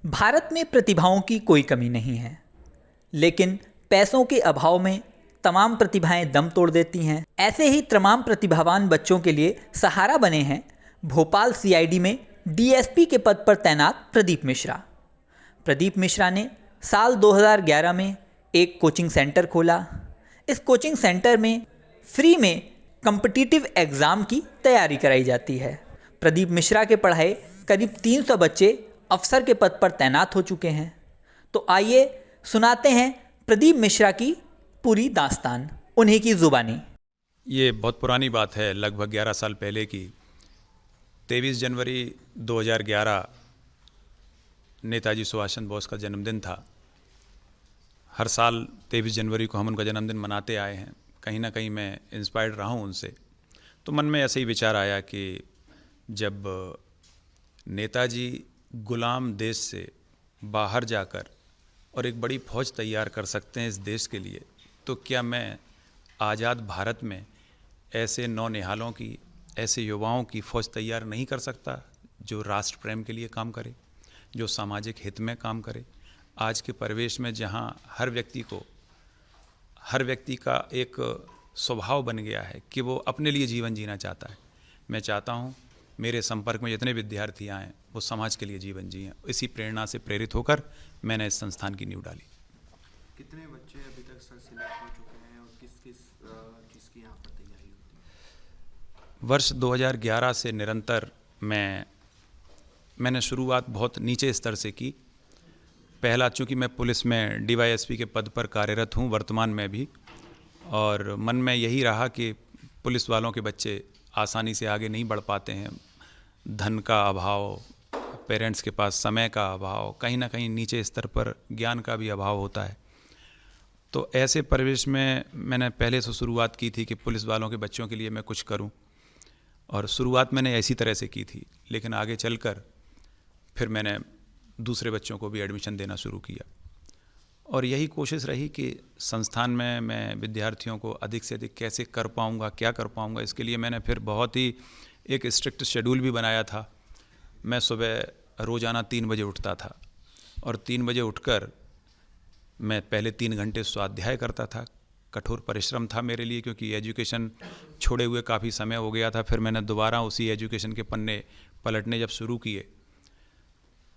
भारत में प्रतिभाओं की कोई कमी नहीं है, लेकिन पैसों के अभाव में तमाम प्रतिभाएं दम तोड़ देती हैं। ऐसे ही तमाम प्रतिभावान बच्चों के लिए सहारा बने हैं भोपाल सीआईडी में डीएसपी के पद पर तैनात प्रदीप मिश्रा। प्रदीप मिश्रा ने साल 2011 में एक कोचिंग सेंटर खोला। इस कोचिंग सेंटर में फ्री में कॉम्पिटिटिव एग्ज़ाम की तैयारी कराई जाती है। प्रदीप मिश्रा के पढ़ाए करीब 300 बच्चे अफसर के पद पर तैनात हो चुके हैं। तो आइए सुनाते हैं प्रदीप मिश्रा की पूरी दास्तान उन्हीं की ज़ुबानी। ये बहुत पुरानी बात है, लगभग 11 साल पहले की। 23 जनवरी 2011 नेताजी सुभाष चंद्र बोस का जन्मदिन था। हर साल 23 जनवरी को हम उनका जन्मदिन मनाते आए हैं। कहीं ना कहीं मैं इंस्पायर्ड रहा हूँ उनसे। तो मन में ऐसे ही विचार आया कि जब नेताजी गुलाम देश से बाहर जाकर और एक बड़ी फौज तैयार कर सकते हैं इस देश के लिए, तो क्या मैं आज़ाद भारत में ऐसे नौनिहालों की, ऐसे युवाओं की फ़ौज तैयार नहीं कर सकता जो राष्ट्र प्रेम के लिए काम करे, जो सामाजिक हित में काम करे। आज के परिवेश में जहाँ हर व्यक्ति का एक स्वभाव बन गया है कि वो अपने लिए जीवन जीना चाहता है। मैं चाहता हूँ मेरे संपर्क में जितने विद्यार्थी आएँ वो समाज के लिए जीवन जिएं। इसी प्रेरणा से प्रेरित होकर मैंने इस संस्थान की नींव डाली। कितने बच्चे अभी तक सर सिलेक्ट हो चुके हैं और किस किस चीज़ की यहाँ पर तैयारी होती है? वर्ष 2011 से निरंतर मैंने शुरुआत बहुत नीचे स्तर से की। पहला, चूँकि मैं पुलिस में डीवाईएसपी के पद पर कार्यरत हूँ वर्तमान में भी, और मन में यही रहा कि पुलिस वालों के बच्चे आसानी से आगे नहीं बढ़ पाते हैं। धन का अभाव, पेरेंट्स के पास समय का अभाव, कहीं ना कहीं नीचे स्तर पर ज्ञान का भी अभाव होता है। तो ऐसे परिवेश में मैंने पहले से शुरुआत की थी कि पुलिस वालों के बच्चों के लिए मैं कुछ करूं, और शुरुआत मैंने ऐसी तरह से की थी। लेकिन आगे चलकर फिर मैंने दूसरे बच्चों को भी एडमिशन देना शुरू किया, और यही कोशिश रही कि संस्थान में मैं विद्यार्थियों को अधिक से अधिक कैसे कर पाऊँगा, क्या कर पाऊँगा। इसके लिए मैंने फिर बहुत ही एक स्ट्रिक्ट शेड्यूल भी बनाया था। मैं सुबह रोज़ाना 3 बजे उठता था, और 3 बजे उठकर मैं पहले 3 घंटे स्वाध्याय करता था। कठोर परिश्रम था मेरे लिए, क्योंकि एजुकेशन छोड़े हुए काफ़ी समय हो गया था। फिर मैंने दोबारा उसी एजुकेशन के पन्ने पलटने जब शुरू किए,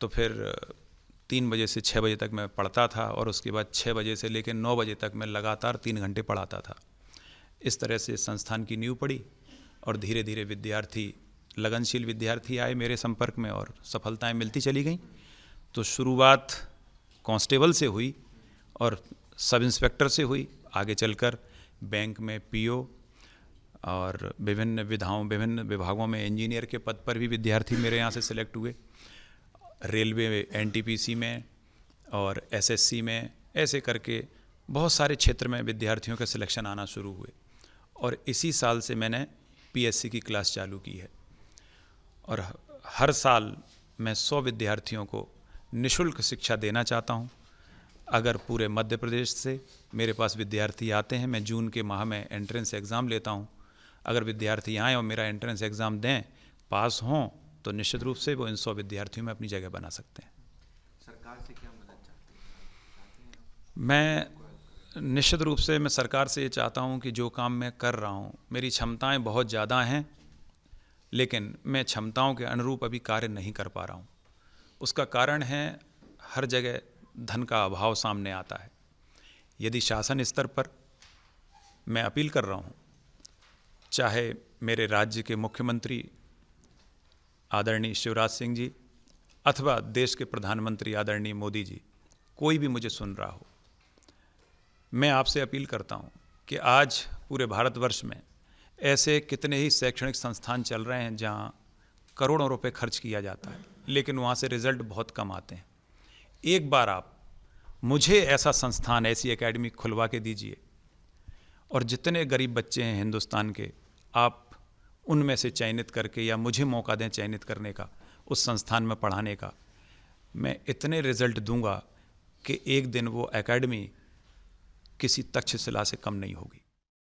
तो फिर 3 बजे से 6 बजे तक मैं पढ़ता था, और उसके बाद 6 बजे से लेकर 9 बजे तक मैं लगातार 3 घंटे पढ़ाता था। इस तरह से संस्थान की नींव पड़ी, और धीरे धीरे लगनशील विद्यार्थी आए मेरे संपर्क में, और सफलताएं मिलती चली गईं। तो शुरुआत कांस्टेबल से हुई और सब इंस्पेक्टर से हुई। आगे चलकर बैंक में पीओ और विभिन्न विभागों में इंजीनियर के पद पर भी विद्यार्थी मेरे यहाँ से सिलेक्ट हुए। रेलवे में, एनटीपीसी में और एसएससी में, ऐसे करके बहुत सारे क्षेत्र में विद्यार्थियों के सिलेक्शन आना शुरू हुए। और इसी साल से मैंने पीएससी की क्लास चालू की है, और हर साल मैं 100 विद्यार्थियों को निःशुल्क शिक्षा देना चाहता हूँ। अगर पूरे मध्य प्रदेश से मेरे पास विद्यार्थी आते हैं, मैं जून के माह में एंट्रेंस एग्ज़ाम लेता हूँ। अगर विद्यार्थी आएँ और मेरा एंट्रेंस एग्ज़ाम दें, पास हों, तो निश्चित रूप से वो इन 100 विद्यार्थियों में अपनी जगह बना सकते हैं। सरकार से क्या मदद चाहते हैं? मैं निश्चित रूप से सरकार से ये चाहता हूँ कि जो काम मैं कर रहा हूँ, मेरी क्षमताएं बहुत ज़्यादा हैं, लेकिन मैं क्षमताओं के अनुरूप अभी कार्य नहीं कर पा रहा हूँ। उसका कारण है, हर जगह धन का अभाव सामने आता है। यदि शासन स्तर पर मैं अपील कर रहा हूँ, चाहे मेरे राज्य के मुख्यमंत्री आदरणीय शिवराज सिंह जी अथवा देश के प्रधानमंत्री आदरणीय मोदी जी, कोई भी मुझे सुन रहा हो, मैं आपसे अपील करता हूँ कि आज पूरे भारतवर्ष में ऐसे कितने ही शैक्षणिक संस्थान चल रहे हैं जहाँ करोड़ों रुपए खर्च किया जाता है, लेकिन वहाँ से रिजल्ट बहुत कम आते हैं। एक बार आप मुझे ऐसा संस्थान, ऐसी एकेडमी खुलवा के दीजिए, और जितने गरीब बच्चे हैं हिंदुस्तान के, आप उनमें से चयनित करके, या मुझे मौका दें चयनित करने का, उस संस्थान में पढ़ाने का। मैं इतने रिजल्ट दूंगा कि एक दिन वो एकेडमी किसी तक्षशिला से कम नहीं होगी।